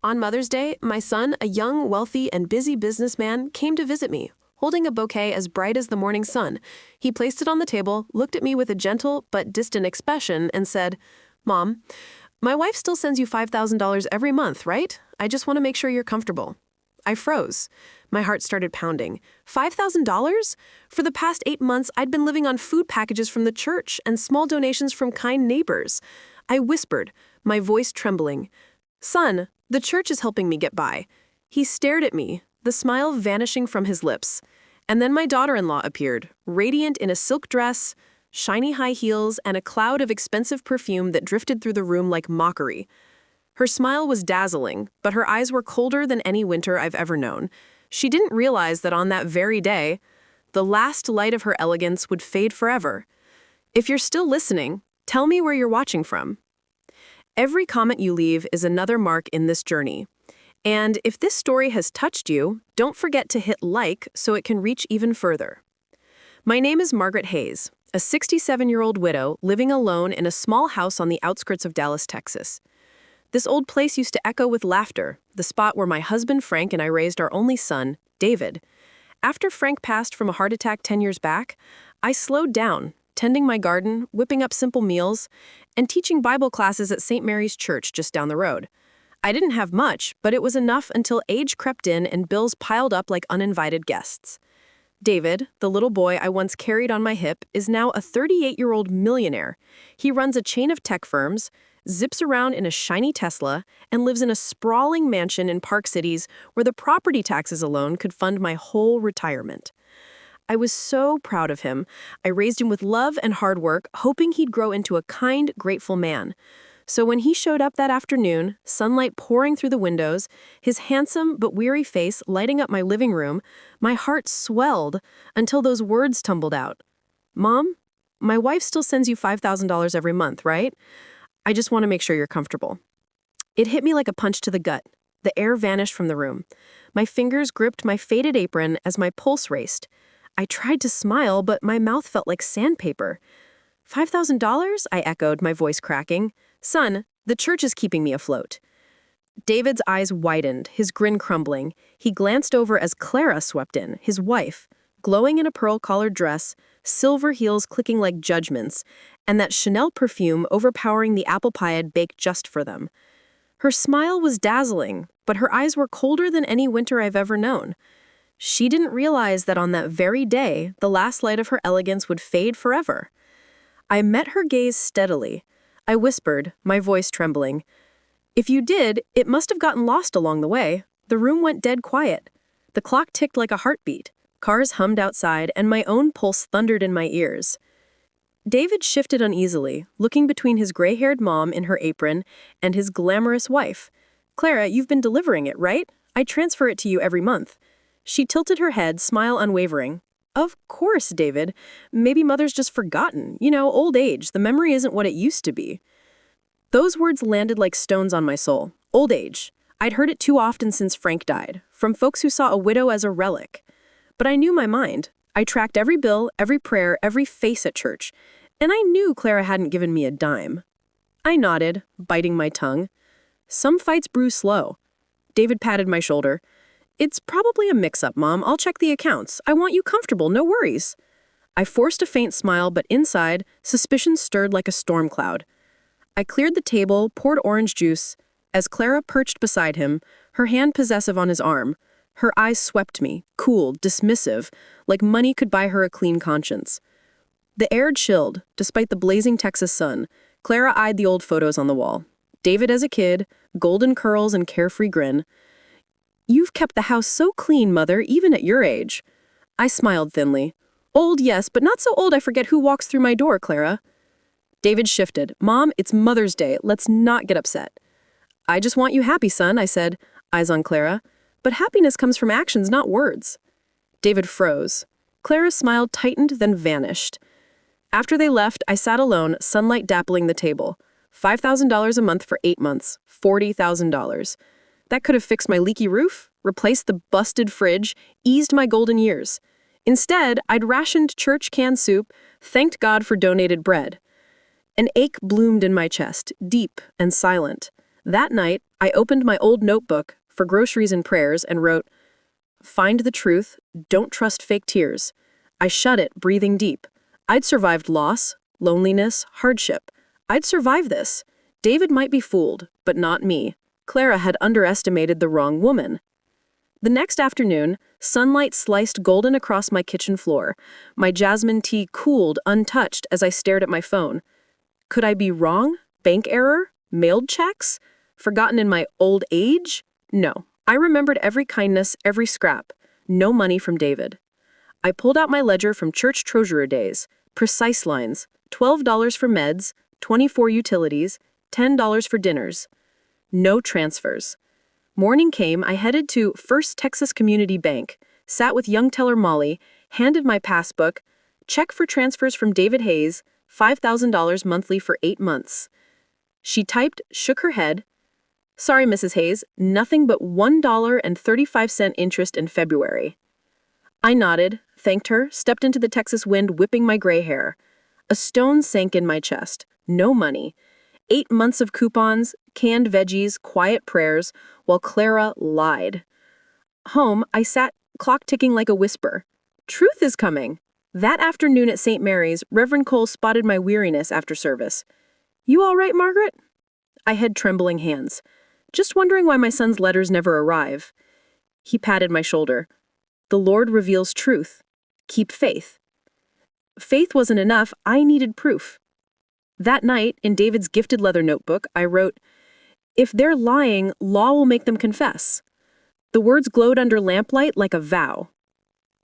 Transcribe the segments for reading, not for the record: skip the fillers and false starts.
On Mother's Day, my son, a young, wealthy, and busy businessman, came to visit me, holding a bouquet as bright as the morning sun. He placed it on the table, looked at me with a gentle but distant expression, and said, "Mom, my wife still sends you $5,000 every month, right? I just want to make sure you're comfortable." I froze. My heart started pounding. $5,000? For the past 8 months, I'd been living on food packages from the church and small donations from kind neighbors. I whispered, my voice trembling, "Son, the church is helping me get by." He stared at me, the smile vanishing from his lips. And then my daughter-in-law appeared, radiant in a silk dress, shiny high heels, and a cloud of expensive perfume that drifted through the room like mockery. Her smile was dazzling, but her eyes were colder than any winter I've ever known. She didn't realize that on that very day, the last light of her elegance would fade forever. If you're still listening, tell me where you're watching from. Every comment you leave is another mark in this journey. And if this story has touched you, don't forget to hit like so it can reach even further. My name is Margaret Hayes, a 67-year-old widow living alone in a small house on the outskirts of Dallas, Texas. This old place used to echo with laughter, the spot where my husband Frank and I raised our only son, David. After Frank passed from a heart attack 10 years back, I slowed down, tending my garden, whipping up simple meals, and teaching Bible classes at St. Mary's Church just down the road. I didn't have much, but it was enough until age crept in and bills piled up like uninvited guests. David, the little boy I once carried on my hip, is now a 38-year-old millionaire. He runs a chain of tech firms, zips around in a shiny Tesla, and lives in a sprawling mansion in Park Cities where the property taxes alone could fund my whole retirement. I was so proud of him. I raised him with love and hard work, hoping he'd grow into a kind, grateful man. So when he showed up that afternoon, sunlight pouring through the windows, his handsome but weary face lighting up my living room, my heart swelled until those words tumbled out. "Mom, my wife still sends you $5,000 every month, right? I just want to make sure you're comfortable." It hit me like a punch to the gut. The air vanished from the room. My fingers gripped my faded apron as my pulse raced. I tried to smile, but my mouth felt like sandpaper. $5,000? I echoed, my voice cracking. "Son, the church is keeping me afloat." David's eyes widened, his grin crumbling. He glanced over as Clara swept in, his wife, glowing in a pearl-collared dress, silver heels clicking like judgments, and that Chanel perfume overpowering the apple pie I'd baked just for them. Her smile was dazzling, but her eyes were colder than any winter I've ever known. She didn't realize that on that very day, the last light of her elegance would fade forever. I met her gaze steadily. I whispered, my voice trembling, "If you did, it must have gotten lost along the way." The room went dead quiet. The clock ticked like a heartbeat. Cars hummed outside, and my own pulse thundered in my ears. David shifted uneasily, looking between his gray-haired mom in her apron and his glamorous wife. "Clara, you've been delivering it, right? I transfer it to you every month." She tilted her head, smile unwavering. "Of course, David. Maybe Mother's just forgotten. You know, old age, the memory isn't what it used to be." Those words landed like stones on my soul. Old age. I'd heard it too often since Frank died, from folks who saw a widow as a relic. But I knew my mind. I tracked every bill, every prayer, every face at church, and I knew Clara hadn't given me a dime. I nodded, biting my tongue. "Some fights brew slow." David patted my shoulder. "It's probably a mix-up, Mom. I'll check the accounts. I want you comfortable, no worries." I forced a faint smile, but inside, suspicion stirred like a storm cloud. I cleared the table, poured orange juice. As Clara perched beside him, her hand possessive on his arm, her eyes swept me, cool, dismissive, like money could buy her a clean conscience. The air chilled, despite the blazing Texas sun. Clara eyed the old photos on the wall. David as a kid, golden curls and carefree grin. "You've kept the house so clean, Mother, even at your age." I smiled thinly. "Old, yes, but not so old I forget who walks through my door, Clara." David shifted. "Mom, it's Mother's Day. Let's not get upset." "I just want you happy, son," I said, eyes on Clara. "But happiness comes from actions, not words." David froze. Clara's smile tightened, then vanished. After they left, I sat alone, sunlight dappling the table. $5,000 a month for 8 months. $40,000. That could have fixed my leaky roof, replaced the busted fridge, eased my golden years. Instead, I'd rationed church canned soup, thanked God for donated bread. An ache bloomed in my chest, deep and silent. That night, I opened my old notebook for groceries and prayers and wrote, "Find the truth, don't trust fake tears." I shut it, breathing deep. I'd survived loss, loneliness, hardship. I'd survive this. David might be fooled, but not me. Clara had underestimated the wrong woman. The next afternoon, sunlight sliced golden across my kitchen floor. My jasmine tea cooled, untouched, as I stared at my phone. Could I be wrong? Bank error? Mailed checks? Forgotten in my old age? No. I remembered every kindness, every scrap. No money from David. I pulled out my ledger from church treasurer days. Precise lines. $12 for meds, 24 utilities, $10 for dinners. No transfers. Morning came, I headed to First Texas Community Bank, sat with young teller Molly, handed my passbook, check for transfers from David Hayes, $5,000 monthly for 8 months. She typed, shook her head. "Sorry, Mrs. Hayes, nothing but $1.35 interest in February." I nodded, thanked her, stepped into the Texas wind, whipping my gray hair. A stone sank in my chest. No money. 8 months of coupons, canned veggies, quiet prayers, while Clara lied. Home, I sat, clock ticking like a whisper. Truth is coming. That afternoon at St. Mary's, Reverend Cole spotted my weariness after service. "You all right, Margaret?" I had trembling hands. "Just wondering why my son's letters never arrive." He patted my shoulder. "The Lord reveals truth. Keep faith." Faith wasn't enough, I needed proof. That night, in David's gifted leather notebook, I wrote, "If they're lying, law will make them confess." The words glowed under lamplight like a vow.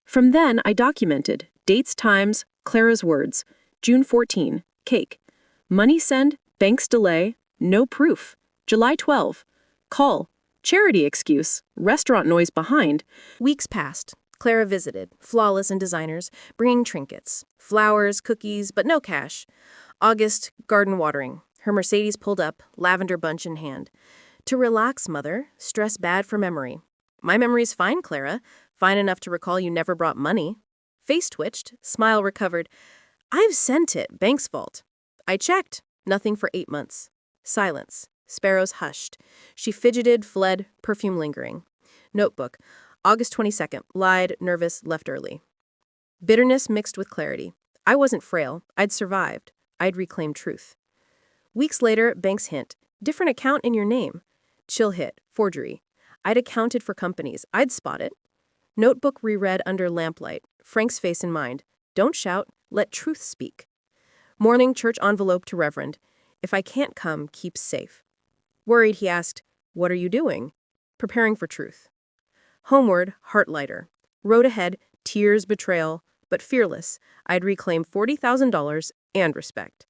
From then, I documented dates, times, Clara's words. June 14, cake. Money send, banks delay, no proof. July 12, call. Charity excuse, restaurant noise behind. Weeks passed. Clara visited, flawless in designers, bringing trinkets, flowers, cookies, but no cash. August, garden watering. Her Mercedes pulled up, lavender bunch in hand. "To relax, mother. Stress bad for memory." "My memory's fine, Clara. Fine enough to recall you never brought money." Face twitched, smile recovered. "I've sent it. Bank's fault." I checked. Nothing for 8 months. Silence. Sparrows hushed. She fidgeted, fled, perfume lingering. Notebook. August 22nd. Lied, nervous, left early. Bitterness mixed with clarity. I wasn't frail. I'd survived. I'd reclaimed truth. Weeks later, bank's hint. "Different account in your name." Chill hit. Forgery. I'd accounted for companies. I'd spot it. Notebook reread under lamplight. Frank's face in mind. "Don't shout. Let truth speak." Morning church envelope to Reverend. "If I can't come, keep safe." Worried, he asked, "What are you doing?" "Preparing for truth." Homeward, heart lighter. Road ahead, tears, betrayal, but fearless. I'd reclaim $40,000 and respect.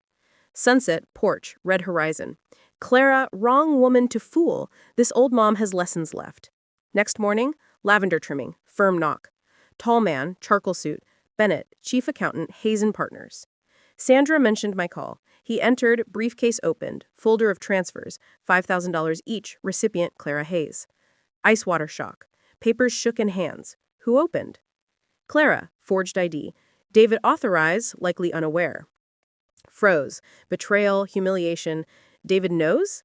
Sunset, porch, red horizon. Clara, wrong woman to fool. This old mom has lessons left. Next morning, lavender trimming, firm knock. Tall man, charcoal suit. Bennett, chief accountant, Hayes and Partners. Sandra mentioned my call. He entered, briefcase opened, folder of transfers, $5,000 each, recipient Clara Hayes. Ice water shock. Papers shook in hands. Who opened? Clara, forged ID. David authorize, likely unaware. Froze. Betrayal, humiliation. David knows?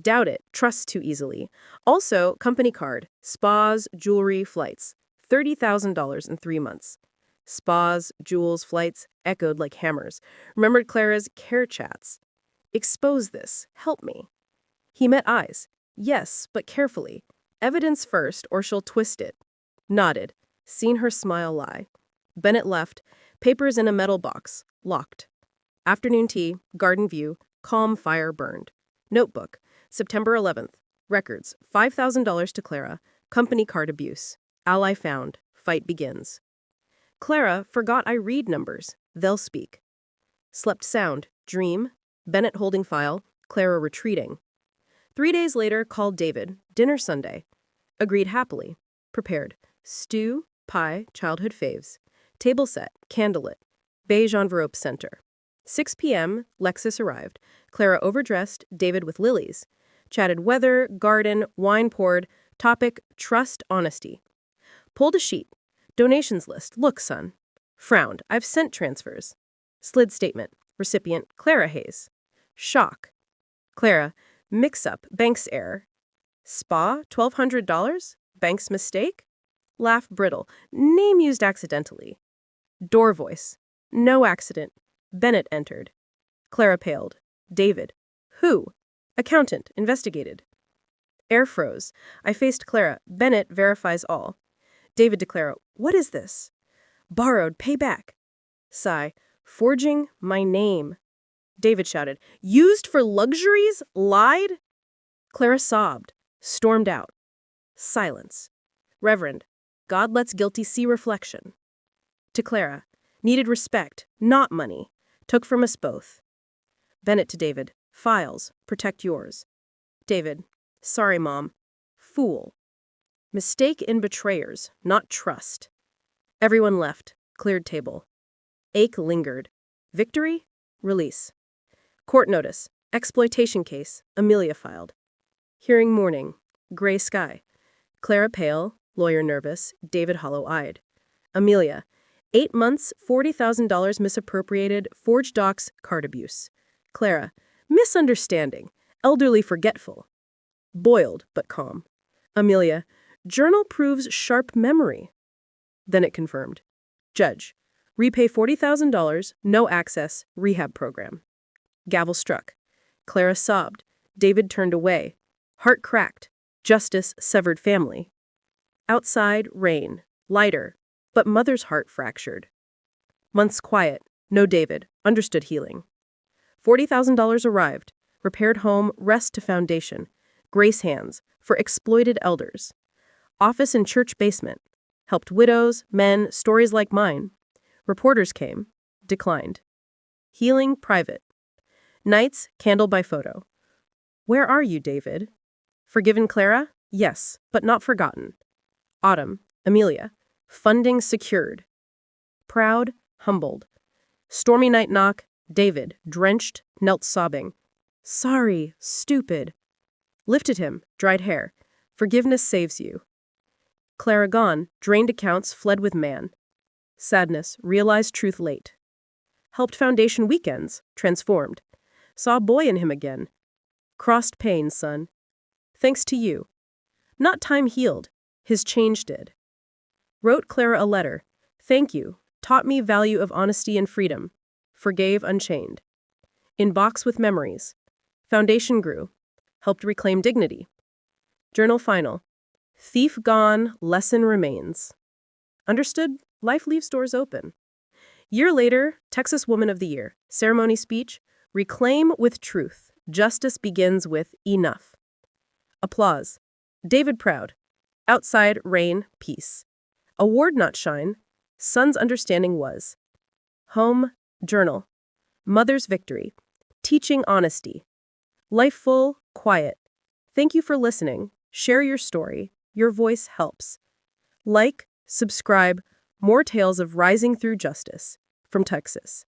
Doubt it. Trust too easily. Also, company card. Spas, jewelry, flights. $30,000 in 3 months. Spas, jewels, flights, echoed like hammers. Remembered Clara's care chats. Expose this. Help me. He met eyes. Yes, but carefully. Evidence first, or she'll twist it. Nodded. Seen her smile lie. Bennett left. Papers in a metal box. Locked. Afternoon tea. Garden view. Calm fire burned. Notebook. September 11th. Records. $5,000 to Clara. Company card abuse. Ally found. Fight begins. Clara forgot I read numbers. They'll speak. Slept sound. Dream. Bennett holding file. Clara retreating. 3 days later, called David. Dinner Sunday. Agreed happily. Prepared. Stew, pie, childhood faves. Table set, candlelit. Beige envelope center. 6 p.m., Lexus arrived. Clara overdressed, David with lilies. Chatted weather, garden, wine poured. Topic, trust, honesty. Pulled a sheet. Donations list. Look, son. Frowned. I've sent transfers. Slid statement. Recipient, Clara Hayes. Shock. Clara, mix-up, bank's error. Spa, $1,200? Bank's mistake? Laugh brittle. Name used accidentally. Door voice. No accident. Bennett entered. Clara paled. David. Who? Accountant. Investigated. Air froze. I faced Clara. Bennett verifies all. David to Clara. What is this? Borrowed. Pay back. Sigh. Forging my name. David shouted. Used for luxuries? Lied? Clara sobbed. Stormed out. Silence. Reverend. God lets guilty see reflection. To Clara. Needed respect, not money. Took from us both. Bennett to David. Files. Protect yours. David. Sorry, Mom. Fool. Mistake in betrayers, not trust. Everyone left. Cleared table. Ache lingered. Victory? Release. Court notice. Exploitation case. Amelia filed. Hearing morning. Gray sky. Clara pale. Lawyer nervous. David hollow-eyed. Amelia. 8 months, $40,000 misappropriated, forged docs, card abuse. Clara. Misunderstanding. Elderly forgetful. Boiled, but calm. Amelia. Journal proves sharp memory. Then it confirmed. Judge. Repay $40,000, no access, rehab program. Gavel struck. Clara sobbed. David turned away. Heart cracked. Justice severed family. Outside, rain. Lighter. But mother's heart fractured. Months quiet. No David. Understood healing. $40,000 arrived. Repaired home, rest to foundation. Grace hands. For exploited elders. Office in church basement. Helped widows, men, stories like mine. Reporters came. Declined. Healing private. Nights, candle by photo. Where are you, David? Forgiven Clara? Yes, but not forgotten. Autumn. Amelia. Funding secured. Proud, humbled. Stormy night knock. David, drenched, knelt sobbing. Sorry, stupid. Lifted him, dried hair. Forgiveness saves you. Clara gone, drained accounts, fled with man. Sadness, realized truth late. Helped foundation weekends, transformed. Saw a boy in him again. Crossed pain, son. Thanks to you. Not time healed, his change did. Wrote Clara a letter. Thank you. Taught me value of honesty and freedom. Forgave unchained. In box with memories. Foundation grew. Helped reclaim dignity. Journal final. Thief gone, lesson remains. Understood? Life leaves doors open. Year later, Texas Woman of the Year. Ceremony speech. Reclaim with truth. Justice begins with enough. Applause. David proud. Outside, rain, peace. Award not shine. Son's understanding was. Home, journal. Mother's victory. Teaching honesty. Life full, quiet. Thank you for listening. Share your story. Your voice helps. Like, subscribe. More tales of rising through justice. From Texas.